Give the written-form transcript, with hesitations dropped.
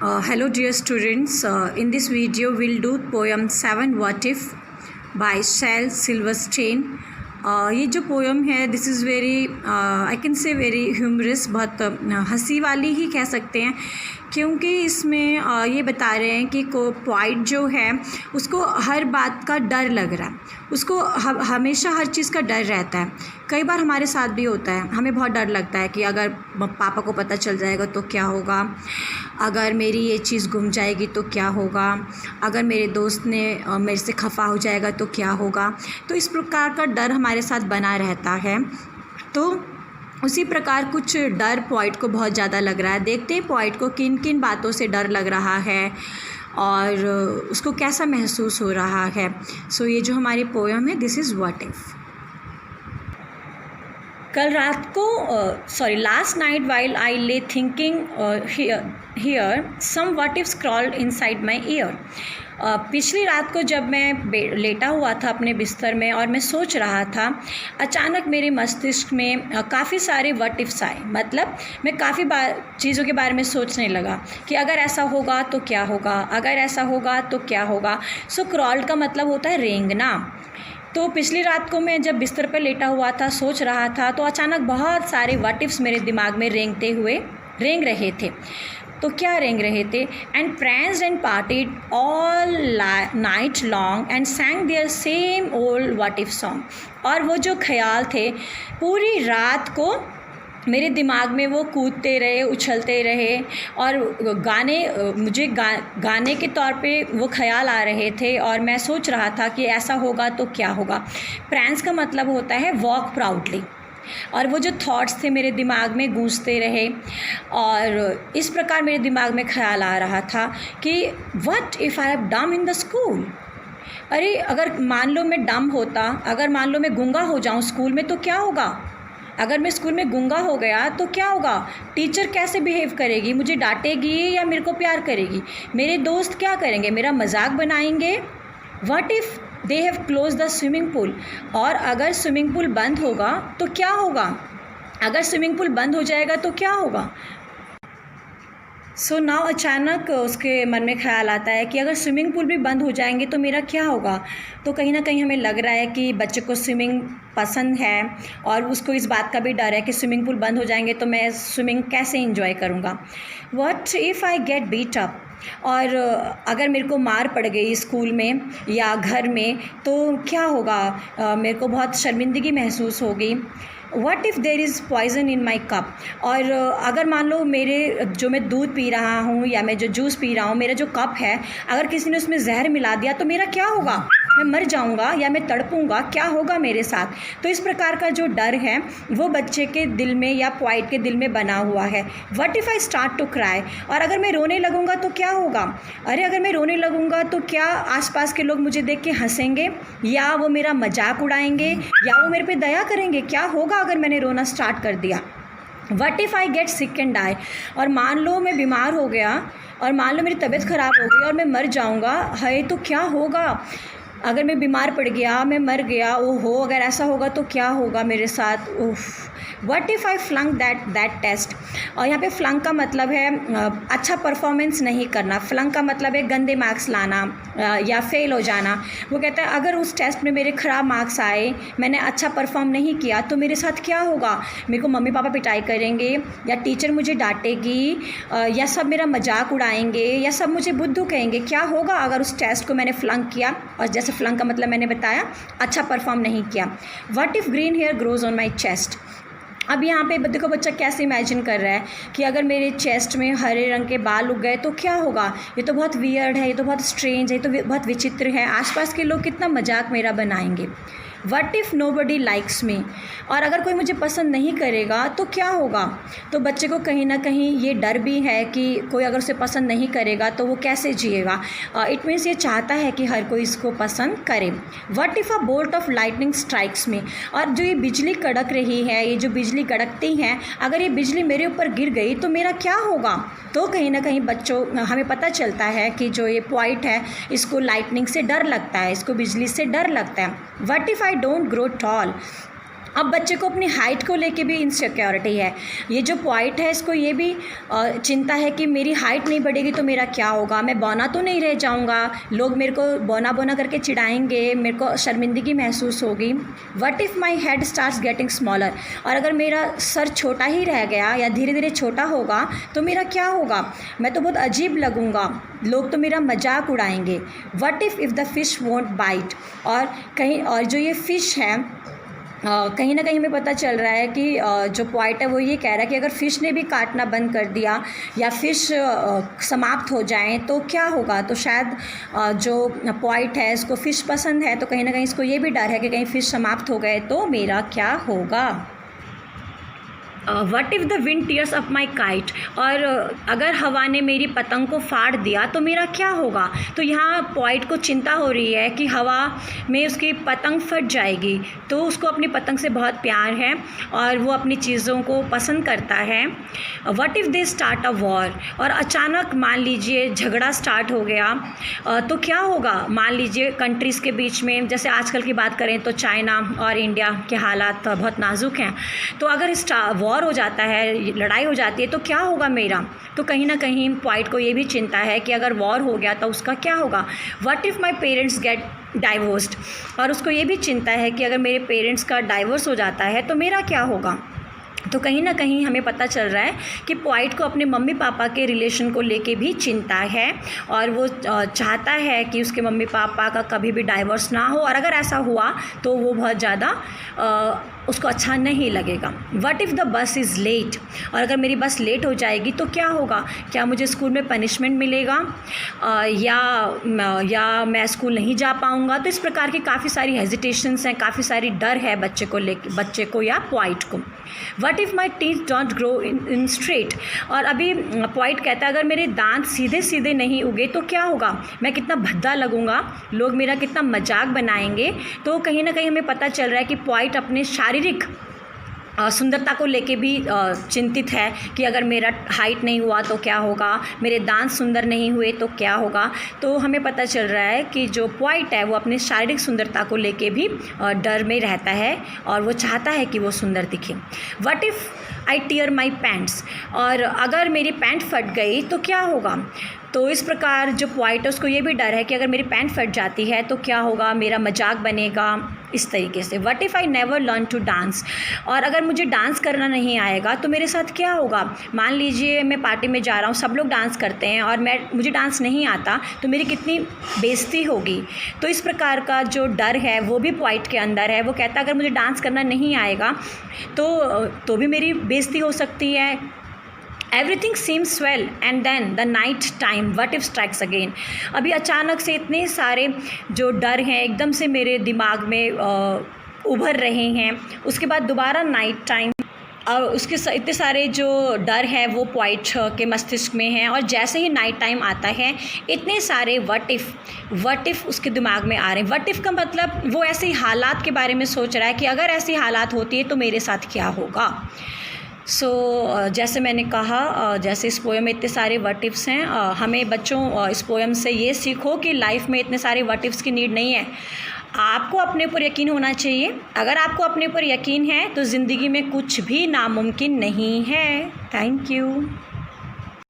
Hello dear students, in this video we'll do poem 7 What If by Shel Silverstein. ये जो poem है this is very I can say very humorous, बहुत हंसी वाली ही कह सकते हैं, क्योंकि इसमें ये बता रहे हैं कि को पोइट जो है उसको हर बात का डर लग रहा है, उसको हमेशा हर चीज़ का डर रहता है। कई बार हमारे साथ भी होता है, हमें बहुत डर लगता है कि अगर पापा को पता चल जाएगा तो क्या होगा, अगर मेरी ये चीज़ गुम जाएगी तो क्या होगा, अगर मेरे दोस्त ने मेरे से खफा हो जाएगा तो क्या होगा। तो इस प्रकार का डर हमारे साथ बना रहता है। तो उसी प्रकार कुछ डर पोइट को बहुत ज़्यादा लग रहा है। देखते हैं पोइट को किन किन बातों से डर लग रहा है और उसको कैसा महसूस हो रहा है। सो ये जो हमारी पोएम है दिस इज़ व्हाट इफ़। कल रात को last night while I lay thinking here some what if scrolled inside my ear. पिछली रात को जब मैं लेटा हुआ था अपने बिस्तर में और मैं सोच रहा था, अचानक मेरे मस्तिष्क में काफ़ी सारे व्हाट इफ्स आए। मतलब मैं काफ़ी चीज़ों के बारे में सोचने लगा कि अगर ऐसा होगा तो क्या होगा, अगर ऐसा होगा तो क्या होगा। सो क्रॉल्ड का मतलब होता है रेंगना। तो पिछली रात को मैं जब बिस्तर पर लेटा हुआ था, सोच रहा था, तो अचानक बहुत सारे व्हाट इफ्स मेरे दिमाग में रेंग रहे थे। तो क्या रेंग रहे थे? And pranced and partied all night long and sang their same old what if song. और वो जो ख्याल थे पूरी रात को मेरे दिमाग में वो कूदते रहे, उछलते रहे और गाने के तौर पे वो ख्याल आ रहे थे और मैं सोच रहा था कि ऐसा होगा तो क्या होगा। प्रैंस का मतलब होता है वॉक प्राउडली। और वो जो थॉट्स थे मेरे दिमाग में गूंजते रहे और इस प्रकार मेरे दिमाग में ख्याल आ रहा था कि व्हाट इफ़ आई हैव डम इन द स्कूल। अरे अगर मान लो मैं डम होता, अगर मान लो मैं गूंगा हो जाऊं स्कूल में तो क्या होगा। अगर मैं स्कूल में गूंगा हो गया तो क्या होगा। टीचर कैसे बिहेव करेगी, मुझे डांटेगी या मेरे को प्यार करेगी। मेरे दोस्त क्या करेंगे, मेरा मजाक बनाएंगे। What if they have close the swimming pool. और अगर स्विमिंग पूल बंद होगा तो क्या होगा, अगर स्विमिंग पूल बंद हो जाएगा तो क्या होगा। सो नाउ अचानक उसके मन में ख्याल आता है कि अगर स्विमिंग पूल भी बंद हो जाएंगे तो मेरा क्या होगा। तो कहीं ना कहीं हमें लग रहा है कि बच्चे को स्विमिंग पसंद है और उसको इस बात का भी डर है कि स्विमिंग पूल बंद हो जाएंगे तो मैं स्विमिंग कैसे इंजॉय करूँगा। What if I get beat up. और अगर मेरे को मार पड़ गई स्कूल में या घर में तो क्या होगा, मेरे को बहुत शर्मिंदगी महसूस होगी। What if there is poison in my cup. और अगर मान लो मेरे जो मैं दूध पी रहा हूँ या मैं जो जूस पी रहा हूँ, मेरा जो कप है, अगर किसी ने उसमें जहर मिला दिया तो मेरा क्या होगा, मैं मर जाऊँगा या मैं तड़पूँगा, क्या होगा मेरे साथ। तो इस प्रकार का जो डर है वो बच्चे के दिल में या पोइट के दिल में बना हुआ है। What if I start to cry. और अगर मैं रोने लगूँगा तो क्या होगा। अरे अगर मैं रोने लगूँगा तो क्या आसपास के लोग मुझे देख के हंसेंगे या वो मेरा मजाक उड़ाएंगे या वो मेरे पे दया करेंगे, क्या होगा अगर मैंने रोना स्टार्ट कर दिया। What if I get sick and die. और मान लो मैं बीमार हो गया और मान लो मेरी तबीयत ख़राब हो गई और मैं मर जाऊँगा, है तो क्या होगा। अगर मैं बीमार पड़ गया, मैं मर गया, ओहो अगर ऐसा होगा तो क्या होगा मेरे साथ। उफ। What if I flunk that test. और यहाँ पे फ्लंक का मतलब है अच्छा परफॉर्मेंस नहीं करना। फ्लंक का मतलब है गंदे मार्क्स लाना या फेल हो जाना। वो कहता है अगर उस टेस्ट में मेरे ख़राब मार्क्स आए, मैंने अच्छा परफॉर्म नहीं किया तो मेरे साथ क्या होगा। मेरे को मम्मी पापा पिटाई करेंगे या टीचर मुझे डांटेगी या सब मेरा मजाक उड़ाएंगे या सब मुझे बुद्धू कहेंगे। क्या होगा अगर उस टेस्ट को मैंने फ्लंक किया। और जैसे फ्लंक का मतलब मैंने बताया अच्छा परफॉर्म नहीं किया। What if green hair grows on my chest. अब यहाँ पे देखो बच्चा कैसे इमेजिन कर रहा है कि अगर मेरे चेस्ट में हरे रंग के बाल उग गए तो क्या होगा। ये तो बहुत वियर्ड है, ये तो बहुत स्ट्रेंज है, ये तो बहुत विचित्र है, आसपास के लोग कितना मजाक मेरा बनाएंगे। What if nobody likes me. और अगर कोई मुझे पसंद नहीं करेगा तो क्या होगा। तो बच्चे को कहीं ना कहीं ये डर भी है कि कोई अगर उसे पसंद नहीं करेगा तो वो कैसे जिएगा। इट मीन्स ये चाहता है कि हर कोई इसको पसंद करे। What if a bolt of lightning strikes me. और जो ये बिजली कड़क रही है, ये जो बिजली कड़कती हैं, अगर ये बिजली मेरे ऊपर गिर गई तो मेरा क्या होगा। तो कहीं ना कहीं बच्चों हमें पता चलता है कि जो ये पोइट है इसको लाइटनिंग से डर लगता है, इसको बिजली से डर लगता है। What if I don't grow tall. अब बच्चे को अपनी हाइट को लेके भी इनसिक्योरिटी है। ये जो पॉइंट है इसको ये भी चिंता है कि मेरी हाइट नहीं बढ़ेगी तो मेरा क्या होगा, मैं बौना तो नहीं रह जाऊंगा, लोग मेरे को बौना बौना करके चिढ़ाएंगे, मेरे को शर्मिंदगी महसूस होगी। What if my head starts getting smaller, और अगर मेरा सर छोटा ही रह गया या धीरे धीरे छोटा होगा तो मेरा क्या होगा, मैं तो बहुत अजीब लगूंगा, लोग तो मेरा मजाक उड़ाएंगे। What if the fish won't bite, और जो ये फ़िश है कहीं ना कहीं हमें पता चल रहा है कि जो पॉइंट है वो ये कह रहा है कि अगर फ़िश ने भी काटना बंद कर दिया या फ़िश समाप्त हो जाएं तो क्या होगा। तो शायद जो पॉइंट है इसको फ़िश पसंद है, तो कहीं ना कहीं इसको ये भी डर है कि कहीं फ़िश समाप्त हो गए तो मेरा क्या होगा। What if the wind tears up my kite, और अगर हवा ने मेरी पतंग को फाड़ दिया तो मेरा क्या होगा। तो यहाँ पॉइंट को चिंता हो रही है कि हवा में उसकी पतंग फट जाएगी, तो उसको अपनी पतंग से बहुत प्यार है और वो अपनी चीज़ों को पसंद करता है। What if they start a war, और अचानक मान लीजिए झगड़ा स्टार्ट हो गया तो क्या होगा। मान लीजिए कंट्रीज़ के बीच में, जैसे आजकल की बात करें तो चाइना और इंडिया के हालात बहुत नाजुक हैं, तो अगर वॉर हो जाता है, लड़ाई हो जाती है तो क्या होगा मेरा। तो कहीं ना कहीं पॉइंट को ये भी चिंता है कि अगर वॉर हो गया तो उसका क्या होगा। What if my parents get divorced, और उसको ये भी चिंता है कि अगर मेरे पेरेंट्स का डाइवोर्स हो जाता है तो मेरा क्या होगा। तो कहीं ना कहीं हमें पता चल रहा है कि पॉइंट को अपने मम्मी पापा के रिलेशन को लेके भी चिंता है और वो चाहता है कि उसके मम्मी पापा का कभी भी डाइवोर्स ना हो, और अगर ऐसा हुआ तो वो बहुत ज़्यादा उसको अच्छा नहीं लगेगा। What if the bus is late, और अगर मेरी बस लेट हो जाएगी तो क्या होगा, क्या मुझे स्कूल में पनिशमेंट मिलेगा या मैं स्कूल नहीं जा पाऊँगा। तो इस प्रकार की काफ़ी सारी हेजिटेशंस हैं, काफ़ी सारी डर है बच्चे को या पॉइंट को। What if my teeth don't grow in straight, और अभी पॉइंट कहता है अगर मेरे दांत सीधे सीधे नहीं उगे तो क्या होगा, मैं कितना भद्दा लगूंगा, लोग मेरा कितना मजाक बनाएंगे। तो कहीं ना कहीं हमें पता चल रहा है कि पॉइंट अपने शारीरिक सुंदरता को लेके भी चिंतित है कि अगर मेरा हाइट नहीं हुआ तो क्या होगा, मेरे दांत सुंदर नहीं हुए तो क्या होगा। तो हमें पता चल रहा है कि जो पॉइंट है वो अपने शारीरिक सुंदरता को लेके भी डर में रहता है और वो चाहता है कि वो सुंदर दिखे। What if I tear my pants, और अगर मेरी पैंट फट गई तो क्या होगा। तो इस प्रकार जो पॉइंट है उसको ये भी डर है कि अगर मेरी पैंट फट जाती है तो क्या होगा, मेरा मजाक बनेगा, इस तरीके से। What if I never learn to dance, और अगर मुझे डांस करना नहीं आएगा तो मेरे साथ क्या होगा। मान लीजिए मैं पार्टी में जा रहा हूँ, सब लोग डांस करते हैं और मुझे डांस नहीं आता तो मेरी कितनी बेइज्जती होगी। तो इस प्रकार का जो डर है वो भी पॉइंट के अंदर है। वो कहता है अगर मुझे डांस करना नहीं आएगा तो भी मेरी बेइज्जती हो सकती है। Everything seems well and then the night time what if strikes again, अभी अचानक से इतने सारे जो डर हैं एकदम से मेरे दिमाग में उभर रहे हैं। उसके बाद दोबारा नाइट टाइम और उसके इतने सारे जो डर है वो पॉइंट के मस्तिष्क में हैं, और जैसे ही नाइट टाइम आता है इतने सारे व्हाट इफ़ उसके दिमाग में आ रहे हैं। व्हाट इफ़ का मतलब वो ऐसे हालात के बारे में सोच रहा है कि अगर ऐसी हालात होती है तो मेरे साथ क्या होगा। जैसे मैंने कहा, जैसे इस पोएम में इतने सारे व्हाट इफ्स हैं, हमें बच्चों इस पोएम से ये सीखो कि लाइफ में इतने सारे व्हाट इफ्स की नीड नहीं है। आपको अपने ऊपर यकीन होना चाहिए। अगर आपको अपने ऊपर यकीन है तो ज़िंदगी में कुछ भी नामुमकिन नहीं है। Thank you.